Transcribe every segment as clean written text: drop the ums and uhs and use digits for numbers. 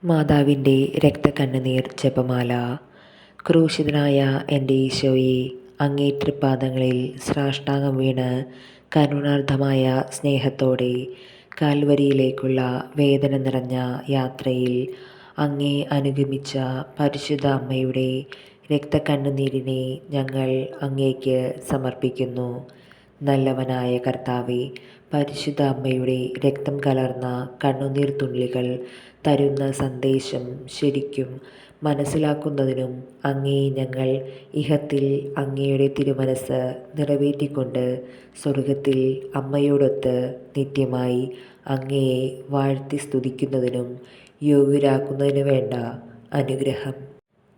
മാതാവിൻ്റെ രക്തക്കണ്ണുനീർ ജപമാല. ക്രൂശിതനായ എൻ്റെ ഈശോയെ, അങ്ങേ തൃപ്പാദങ്ങളിൽ സാഷ്ടാംഗം വീണ് കരുണാർദ്ദമായ സ്നേഹത്തോടെ കാൽവരിയിലേക്കുള്ള വേദന നിറഞ്ഞ യാത്രയിൽ അങ്ങേ അനുഗമിച്ച പരിശുദ്ധ അമ്മയുടെ രക്തക്കണ്ണുനീരിനെ ഞങ്ങൾ അങ്ങേക്ക് സമർപ്പിക്കുന്നു. നല്ലവനായ കർത്താവെ, പരിശുദ്ധ അമ്മയുടെ രക്തം കലർന്ന കണ്ണുനീർ തുള്ളികൾ തരുന്ന സന്ദേശം ശരിക്കും മനസ്സിലാക്കുന്നതിനും അങ്ങേ ഞങ്ങൾ ഇഹത്തിൽ അങ്ങയുടെ തിരുമനസ് നിറവേറ്റിക്കൊണ്ട് സ്വർഗത്തിൽ അമ്മയോടൊത്ത് നിത്യമായി അങ്ങയെ വാഴ്ത്തി സ്തുതിക്കുന്നതിനും യോഗ്യരാക്കുന്നതിനു വേണ്ട അനുഗ്രഹം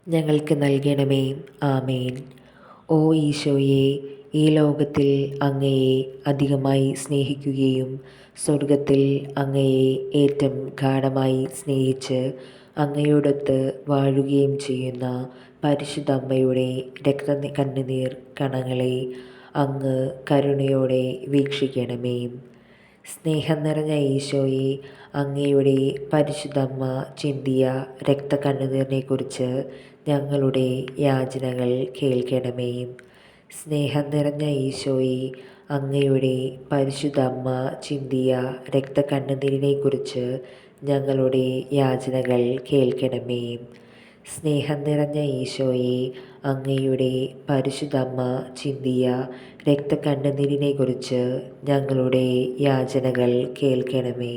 ഞങ്ങൾക്ക് നൽകണമേ. ആമേൻ. ഓ ഈശോയെ, ഈ ലോകത്തിൽ അങ്ങയെ അധികമായി സ്നേഹിക്കുകയും സ്വർഗത്തിൽ അങ്ങയെ ഏറ്റവും ഗാഢമായി സ്നേഹിച്ച് അങ്ങയോടൊത്ത് വാഴുകയും ചെയ്യുന്ന പരിശുദ്ധ അമ്മയുടെ കണ്ണുനീർ കണങ്ങളെ അങ്ങ് കരുണയോടെ വീക്ഷിക്കണമേ. സ്നേഹം നിറഞ്ഞ ഈശോയെ, അങ്ങയുടെ പരിശുദ്ധ അമ്മ ചിന്തിയ രക്തക്കണ്ണുനീരിനെക്കുറിച്ച് ഞങ്ങളുടെ യാചനകൾ കേൾക്കണമേ. സ്നേഹം നിറഞ്ഞ ഈശോയെ, അങ്ങയുടെ പരിശുദ്ധ അമ്മ ചിന്തിയ രക്തക്കണ്ണുനീരിനെക്കുറിച്ച് ഞങ്ങളുടെ യാചനകൾ കേൾക്കണമേ. സ്നേഹം നിറഞ്ഞ ഈശോയെ, അങ്ങയുടെ പരിശുദ്ധ അമ്മ ചിന്തിയ രക്തക്കണ്ണുനീരിനെക്കുറിച്ച് ഞങ്ങളുടെ യാചനകൾ കേൾക്കണമേ.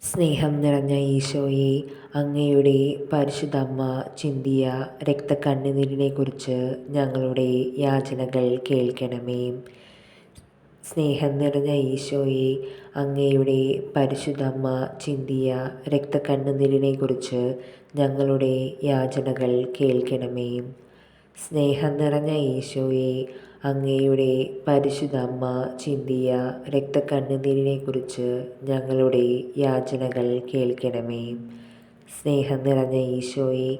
സ്നേഹം നിറഞ്ഞ ഈശോയെ, അങ്ങയുടെ പരിശുദ്ധ അമ്മ ചിന്തിയ രക്തക്കണ്ണുനീരിനെക്കുറിച്ച് ഞങ്ങളുടെ യാചനകൾ കേൾക്കണമേ. സ്നേഹം നിറഞ്ഞ ഈശോയെ, അങ്ങയുടെ പരിശുദ്ധ അമ്മ ചിന്തിയ രക്തക്കണ്ണുനീരിനെക്കുറിച്ച് ഞങ്ങളുടെ യാചനകൾ കേൾക്കണമേ. സ്നേഹം നിറഞ്ഞ ഈശോയെ, അങ്ങയുടെ പരിശുദ്ധ അമ്മ ചിന്തിയ രക്തക്കണ്ണുനീരിനെക്കുറിച്ച് ഞങ്ങളുടെ യാചനകൾ കേൾക്കണമേ. സ്നേഹം നിറഞ്ഞ ഈശോയെ,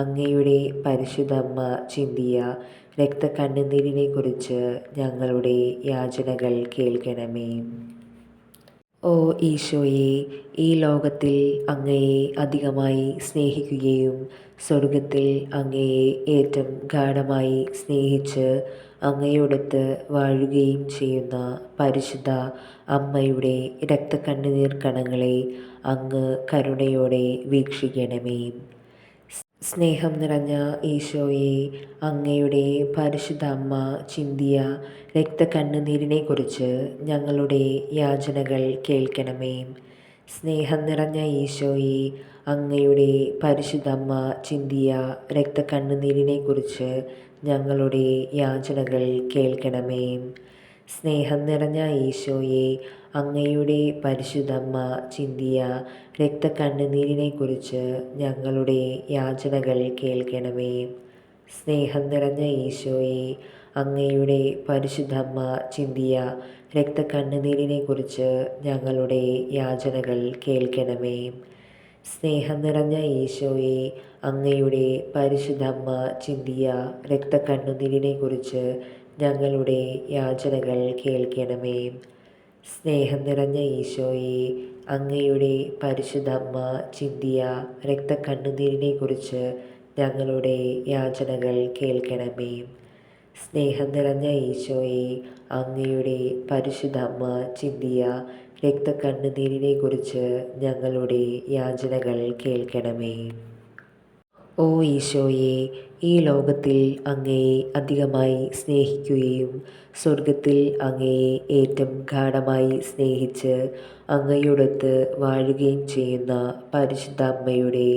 അങ്ങയുടെ പരിശുദ്ധ അമ്മ ചിന്തിയ രക്തക്കണ്ണുനീരിനെക്കുറിച്ച് ഞങ്ങളുടെ യാചനകൾ കേൾക്കണമേ. ഓ ഈശോയെ, ഈ ലോകത്തിൽ അങ്ങയെ അധികമായി സ്നേഹിക്കുകയും സ്വർഗത്തിൽ അങ്ങയെ ഏറ്റവും ഗാഢമായി സ്നേഹിച്ച് അങ്ങയോടൊത്ത് വാഴുകയും ചെയ്യുന്ന പരിശുദ്ധ അമ്മയുടെ രക്തക്കണ്ണുനീർ കണങ്ങളെ അങ്ങ് കരുണയോടെ വീക്ഷിക്കണമേ. സ്നേഹം നിറഞ്ഞ ഈശോയെ, അങ്ങയുടെ പരിശുദ്ധ അമ്മ ചിന്തിയ രക്തക്കണ്ണുനീരിനെക്കുറിച്ച് ഞങ്ങളുടെ യാചനകൾ കേൾക്കണമേ. സ്നേഹം നിറഞ്ഞ ഈശോയെ, അങ്ങയുടെ പരിശുദ്ധ അമ്മ ചിന്തിയ രക്തക്കണ്ണുനീരിനെക്കുറിച്ച് ഞങ്ങളുടെ യാചനകൾ കേൾക്കണമേ. സ്നേഹം നിറഞ്ഞ ഈശോയെ, അങ്ങയുടെ പരിശുദ്ധ അമ്മ ചിന്തിയ രക്തക്കണ്ണുനീരിനെക്കുറിച്ച് ഞങ്ങളുടെ യാചനകൾ കേൾക്കണമേ. സ്നേഹം നിറഞ്ഞ ഈശോയെ, അങ്ങയുടെ പരിശുദ്ധ അമ്മ ചിന്തിയ രക്തക്കണ്ണുനീരിനെക്കുറിച്ച് ഞങ്ങളുടെ യാചനകൾ കേൾക്കണമേ. സ്നേഹം നിറഞ്ഞ ഈശോയെ, അങ്ങയുടെ പരിശുദ്ധ അമ്മ ചിന്തിയ രക്തക്കണ്ണുനീരിനെക്കുറിച്ച് ഞങ്ങളുടെ യാചനകൾ കേൾക്കണമേ. സ്നേഹം നിറഞ്ഞ ഈശോയെ, അങ്ങയുടെ പരിശുദ്ധ അമ്മ ചിന്തിയ രക്തക്കണ്ണുനീരിനെക്കുറിച്ച് ഞങ്ങളുടെ യാചനകൾ കേൾക്കണമേ. സ്നേഹം നിറഞ്ഞ ഈശോയെ, അങ്ങയുടെ പരിശുദ്ധ അമ്മ ചിന്തിയ രക്തക്കണ്ണുനീരിനെക്കുറിച്ച് ഞങ്ങളുടെ യാചനകൾ കേൾക്കണമേ. ഓ ഈശോയെ, ഈ ലോകത്തിൽ അങ്ങയെ അധികമായി സ്നേഹിക്കുകയും സ്വർഗത്തിൽ അങ്ങയെ ഏറ്റവും ഗാഢമായി സ്നേഹിച്ച് അങ്ങയോടൊത്ത് വാഴുകയും ചെയ്യുന്ന പരിശുദ്ധ അമ്മയുടെ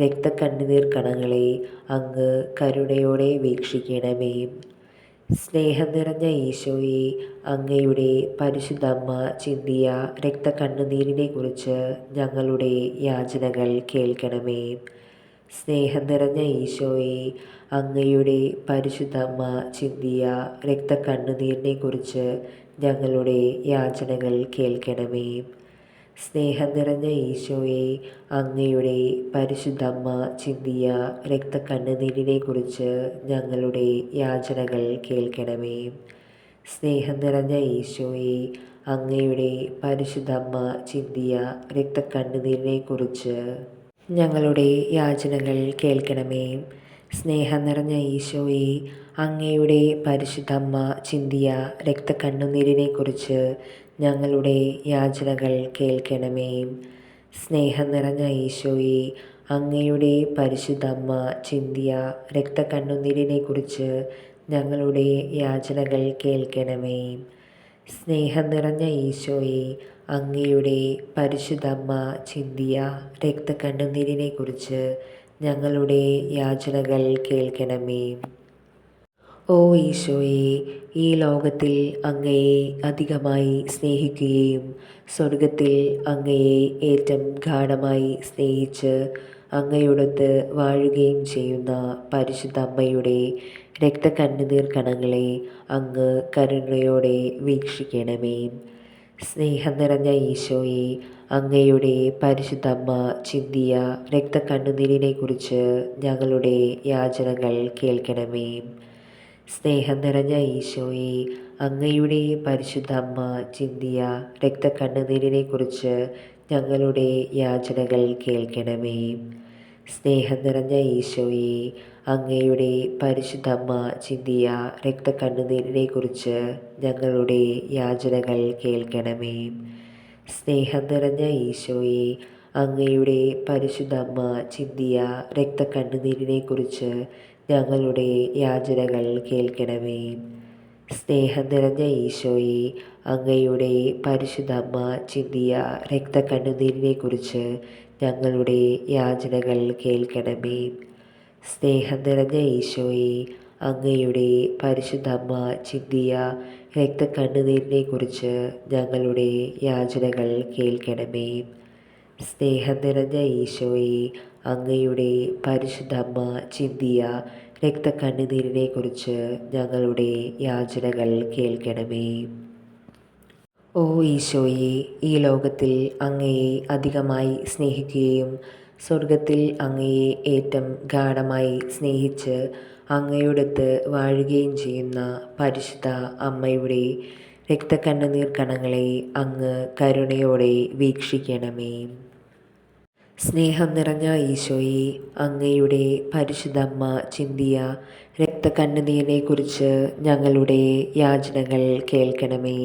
രക്തക്കണ്ണുനീർ കണങ്ങളെ അങ്ങ് കരുണയോടെ വീക്ഷിക്കണമേ. സ്നേഹം നിറഞ്ഞ ഈശോയെ, അങ്ങയുടെ പരിശുദ്ധ അമ്മ ചിന്തിയ രക്തക്കണ്ണുനീരിനെക്കുറിച്ച് ഞങ്ങളുടെ യാചനകൾ കേൾക്കണമേ. സ്നേഹം നിറഞ്ഞ ഈശോയെ, അങ്ങയുടെ പരിശുദ്ധ അമ്മ ചിന്തിയ രക്തക്കണ്ണുനീരിനെക്കുറിച്ച് ഞങ്ങളുടെ യാചനകൾ കേൾക്കണമേ. സ്നേഹം നിറഞ്ഞ ഈശോയെ, അങ്ങയുടെ പരിശുദ്ധ അമ്മ ചിന്തിയ രക്തക്കണ്ണുനീരിനെക്കുറിച്ച് ഞങ്ങളുടെ യാചനകൾ കേൾക്കണമേ. സ്നേഹം നിറഞ്ഞ ഈശോയെ, അങ്ങയുടെ പരിശുദ്ധ അമ്മ ചിന്തിയ രക്തക്കണ്ണുനീരിനെക്കുറിച്ച് ഞങ്ങളുടെ യാചനകൾ കേൾക്കണമേ. സ്നേഹം നിറഞ്ഞ ഈശോയെ, അങ്ങയുടെ പരിശുദ്ധമ്മ ചിന്തിയ രക്തക്കണ്ണുനീരിനെക്കുറിച്ച് ഞങ്ങളുടെ യാചനകൾ കേൾക്കണമേ. സ്നേഹം നിറഞ്ഞ ഈശോയെ, അങ്ങയുടെ പരിശുദ്ധമ്മ ചിന്തിയ രക്തക്കണ്ണുനീരിനെക്കുറിച്ച് ഞങ്ങളുടെ യാചനകൾ കേൾക്കണമേ. സ്നേഹം നിറഞ്ഞ ഈശോയെ, അങ്ങയുടെ പരിശുദ്ധമ്മ ചിന്തിയ രക്തക്കണ്ണുനീരിനെക്കുറിച്ച് ഞങ്ങളുടെ യാചനകൾ കേൾക്കണമേ. ഓ ഈശോയെ, ഈ ലോകത്തിൽ അങ്ങയെ അധികമായി സ്നേഹിക്കുകയും സ്വർഗത്തിൽ അങ്ങയെ ഏറ്റവും ഗാഢമായി സ്നേഹിച്ച് അങ്ങയോടൊത്ത് വാഴുകയും ചെയ്യുന്ന പരിശുദ്ധ അമ്മയുടെ രക്തക്കണ്ണുനീർ കണങ്ങളെ അങ്ങ് കരുണയോടെ വീക്ഷിക്കണമേ. സ്നേഹം നിറഞ്ഞ ഈശോയെ, അങ്ങയുടെ പരിശുദ്ധമ്മ ചിന്തിയ രക്തക്കണ്ണുനീരിനെക്കുറിച്ച് ഞങ്ങളുടെ യാചനകൾ കേൾക്കണമേ. സ്നേഹം നിറഞ്ഞ ഈശോയെ, അങ്ങയുടെ പരിശുദ്ധമ്മ ചിന്തിയ രക്തക്കണ്ണുനീരിനെക്കുറിച്ച് ഞങ്ങളുടെ യാചനകൾ കേൾക്കണമേ. സ്നേഹം നിറഞ്ഞ ഈശോയെ, അങ്ങയുടെ പരിശുദ്ധമ്മ ചിന്തിയ രക്തക്കണ്ണുനീരിനെക്കുറിച്ച് ഞങ്ങളുടെ യാചനകൾ കേൾക്കണമേ. സ്നേഹം നിറഞ്ഞ ഈശോയെ, അങ്ങയുടെ പരിശുദ്ധമ്മ ചിന്തിയ രക്തക്കണ്ണുനീരിനെക്കുറിച്ച് ഞങ്ങളുടെ യാചനകൾ കേൾക്കണമേ. സ്നേഹം നിറഞ്ഞ ഈശോയെ, അങ്ങയുടെ പരിശുദ്ധമ്മ ചിന്തിയ രക്തക്കണ്ണുനീരിനെക്കുറിച്ച് ഞങ്ങളുടെ യാചനകൾ കേൾക്കണമേ. സ്നേഹം നിറഞ്ഞ ഈശോയെ, അങ്ങയുടെ പരിശുദ്ധമ്മ ചിന്തിയ രക്തക്കണ്ണുനീരിനെക്കുറിച്ച് ഞങ്ങളുടെ യാചനകൾ കേൾക്കണമേ. സ്നേഹം നിറഞ്ഞ ഈശോയെ, അങ്ങയുടെ പരിശുദ്ധമ്മ ചിന്തിയ രക്തക്കണ്ണുനീരിനെക്കുറിച്ച് ഞങ്ങളുടെ യാചനകൾ കേൾക്കണമേ. ഓ ഈശോയെ, ഈ ലോകത്തിൽ അങ്ങയെ അധികമായി സ്നേഹിക്കുകയും സ്വർഗത്തിൽ അങ്ങയെ ഏറ്റവും ഗാഢമായി സ്നേഹിച്ച് അങ്ങയോടൊത്ത് വാഴുകയും ചെയ്യുന്ന പരിശുദ്ധ അമ്മയുടെ രക്തക്കണ്ണുനീർ കണങ്ങളെ അങ്ങ് കരുണയോടെ വീക്ഷിക്കണമേ. സ്നേഹം നിറഞ്ഞ ഈശോയെ, അങ്ങയുടെ പരിശുദ്ധമ്മ ചിന്തിയ രക്തക്കണ്ണുനീരിനെക്കുറിച്ച് ഞങ്ങളുടെ യാചനകൾ കേൾക്കണമേ.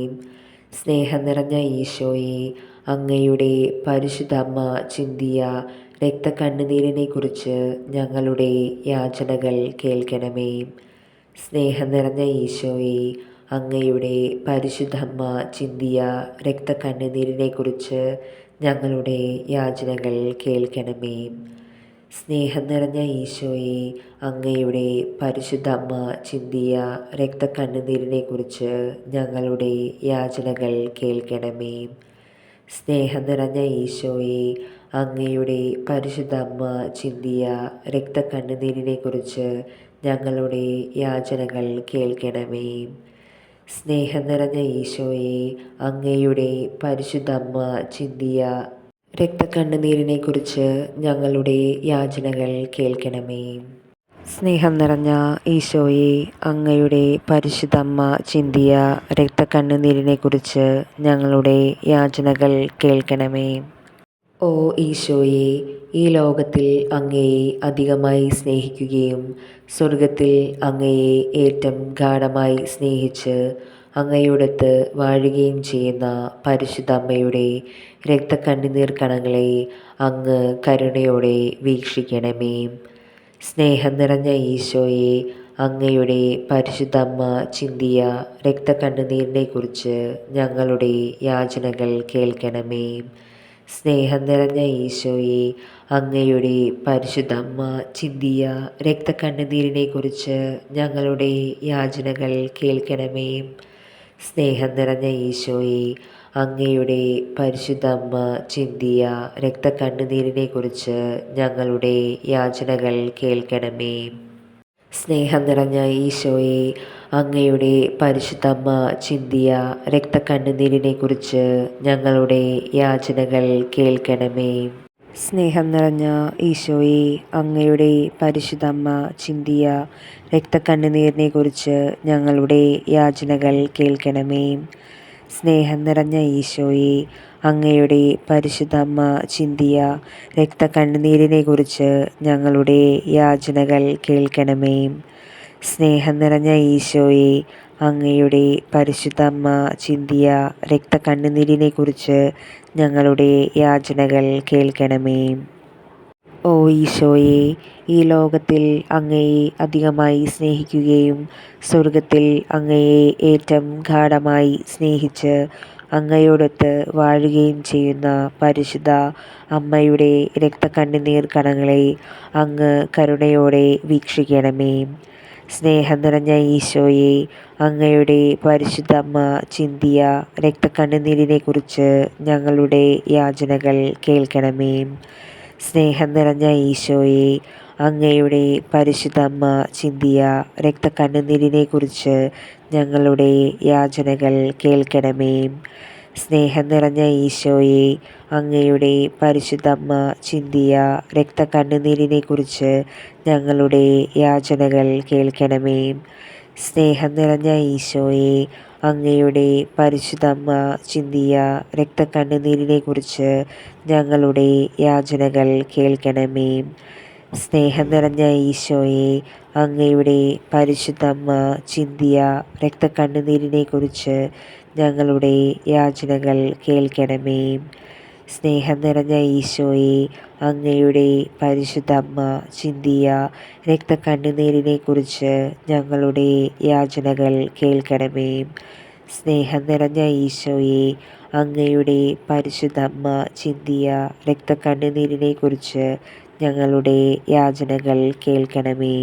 സ്നേഹം നിറഞ്ഞ ഈശോയെ, അങ്ങയുടെ പരിശുദ്ധമ്മ ചിന്തിയ രക്തക്കണ്ണുനീരിനെക്കുറിച്ച് ഞങ്ങളുടെ യാചനകൾ കേൾക്കണമേ. സ്നേഹം നിറഞ്ഞ ഈശോയെ, അങ്ങയുടെ പരിശുദ്ധമ്മ ചിന്തിയ രക്തക്കണ്ണുനീരിനെക്കുറിച്ച് ഞങ്ങളുടെ യാചനകൾ കേൾക്കണമേ. സ്നേഹം നിറഞ്ഞ ഈശോയെ, അങ്ങയുടെ പരിശുദ്ധമ്മ ചിന്തിയ രക്തക്കണ്ണുനീരിനെക്കുറിച്ച് ഞങ്ങളുടെ യാചനകൾ കേൾക്കണമേ. സ്നേഹം നിറഞ്ഞ ഈശോയെ, അങ്ങയുടെ പരിശുദ്ധമ്മ ചിന്തിയ രക്തക്കണ്ണുനീരിനെക്കുറിച്ച് ഞങ്ങളുടെ യാചനകൾ കേൾക്കണമേ. സ്നേഹം നിറഞ്ഞ ഈശോയെ, അങ്ങയുടെ പരിശുദ്ധമ്മ ചിന്തിയ രക്തക്കണ്ണുനീരിനെക്കുറിച്ച് ഞങ്ങളുടെ യാചനകൾ കേൾക്കണമേ. സ്നേഹം നിറഞ്ഞ ഈശോയെ, അങ്ങയുടെ പരിശുദ്ധമ്മ ചിന്തിയ രക്തക്കണ്ണുനീരിനെക്കുറിച്ച് ഞങ്ങളുടെ യാചനകൾ കേൾക്കണമേ. ഓ ഈശോയെ, ഈ ലോകത്തിൽ അങ്ങയെ അധികമായി സ്നേഹിക്കുകയും സ്വർഗത്തിൽ അങ്ങയെ ഏറ്റവും ഗാഢമായി സ്നേഹിച്ച് അങ്ങയോടൊത്ത് വാഴുകയും ചെയ്യുന്ന പരിശുദ്ധ അമ്മയുടെ രക്തക്കണ്ണുനീർ കണങ്ങളെ അങ്ങ് കരുണയോടെ വീക്ഷിക്കണമേ. സ്നേഹം നിറഞ്ഞ ഈശോയെ, അങ്ങയുടെ പരിശുദ്ധമ്മ ചിന്തിയ രക്തക്കണ്ണുനീരിനെക്കുറിച്ച് ഞങ്ങളുടെ യാചനകൾ കേൾക്കണമേ. സ്നേഹം നിറഞ്ഞ ഈശോയെ, അങ്ങയുടെ പരിശുദ്ധമ്മ ചിന്തിയ രക്തക്കണ്ണുനീരിനെക്കുറിച്ച് ഞങ്ങളുടെ യാചനകൾ കേൾക്കണമേ. സ്നേഹം നിറഞ്ഞ ഈശോയെ, അങ്ങയുടെ പരിശുദ്ധമ്മ ചിന്തിയ രക്തക്കണ്ണുനീരിനെക്കുറിച്ച് ഞങ്ങളുടെ യാചനകൾ കേൾക്കണമേ. സ്നേഹം നിറഞ്ഞ ഈശോയെ, അങ്ങയുടെ പരിശുദ്ധമ്മ ചിന്തിയ രക്തക്കണ്ണുനീരിനെക്കുറിച്ച് ഞങ്ങളുടെ യാചനകൾ കേൾക്കണമേ. സ്നേഹം നിറഞ്ഞ ഈശോയെ, അങ്ങയുടെ പരിശുദ്ധമ്മ ചിന്തിയ രക്തക്കണ്ണുനീരിനെക്കുറിച്ച് ഞങ്ങളുടെ യാചനകൾ കേൾക്കണമേ. സ്നേഹം നിറഞ്ഞ ഈശോയെ, അങ്ങയുടെ പരിശുദ്ധമ്മ ചിന്തിയ രക്തക്കണ്ണുനീരിനെക്കുറിച്ച് ഞങ്ങളുടെ യാചനകൾ കേൾക്കണമേ. സ്നേഹം നിറഞ്ഞ ഈശോയെ, അങ്ങയുടെ പരിശുദ്ധമ്മ ചിന്തിയ രക്തക്കണ്ണുനീരിനെക്കുറിച്ച് ഞങ്ങളുടെ യാചനകൾ കേൾക്കണമേ. ഓ ഈശോയെ, ഈ ലോകത്തിൽ അങ്ങയെ അധികമായി സ്നേഹിക്കുകയും സ്വർഗത്തിൽ അങ്ങയെ ഏറ്റവും ഗാഢമായി സ്നേഹിച്ച് അങ്ങയോടൊത്ത് വാഴുകയും ചെയ്യുന്ന പരിശുദ്ധ അമ്മയുടെ രക്തക്കണ്ണുനീർ കണങ്ങളെ അങ്ങ് കരുണയോടെ വീക്ഷിക്കണമേ. സ്നേഹം നിറഞ്ഞ ഈശോയെ, അങ്ങയുടെ പരിശുദ്ധമ്മ ചിന്തിയ രക്തക്കണ്ണുനീരിനെക്കുറിച്ച് ഞങ്ങളുടെ യാചനകൾ കേൾക്കണമേ. സ്നേഹം നിറഞ്ഞ ഈശോയെ, അങ്ങയുടെ പരിശുദ്ധമ്മ ചിന്തിയ രക്തക്കണ്ണുനീരിനെക്കുറിച്ച് ഞങ്ങളുടെ യാചനകൾ കേൾക്കണമേ. സ്നേഹം നിറഞ്ഞ ഈശോയെ, അങ്ങയുടെ പരിശുദ്ധമ്മ ചിന്തിയ രക്തക്കണ്ണുനീരിനെക്കുറിച്ച് ഞങ്ങളുടെ യാചനകൾ കേൾക്കണമേ. സ്നേഹം നിറഞ്ഞ ഈശോയെ, അങ്ങയുടെ പരിശുദ്ധമ്മ ചിന്തിയ രക്തക്കണ്ണുനീരിനെക്കുറിച്ച് ഞങ്ങളുടെ യാചനകൾ കേൾക്കണമേ. സ്നേഹം നിറഞ്ഞ ഈശോയെ, അങ്ങയുടെ പരിശുദ്ധമ്മ ചിന്തിയ രക്തക്കണ്ണുനീരിനെക്കുറിച്ച് ഞങ്ങളുടെ യാചനകൾ കേൾക്കണമേ. സ്നേഹം നിറഞ്ഞ ഈശോയെ, അങ്ങയുടെ പരിശുദ്ധമ്മ ചിന്തിയ രക്തക്കണ്ണുനീരിനെക്കുറിച്ച് ഞങ്ങളുടെ യാചനകൾ കേൾക്കണമേ. സ്നേഹം നിറഞ്ഞ ഈശോയെ, അങ്ങയുടെ പരിശുദ്ധമ്മ ചിന്തിയ രക്തക്കണ്ണുനീരിനെക്കുറിച്ച് ഞങ്ങളുടെ യാചനകൾ കേൾക്കണമേ.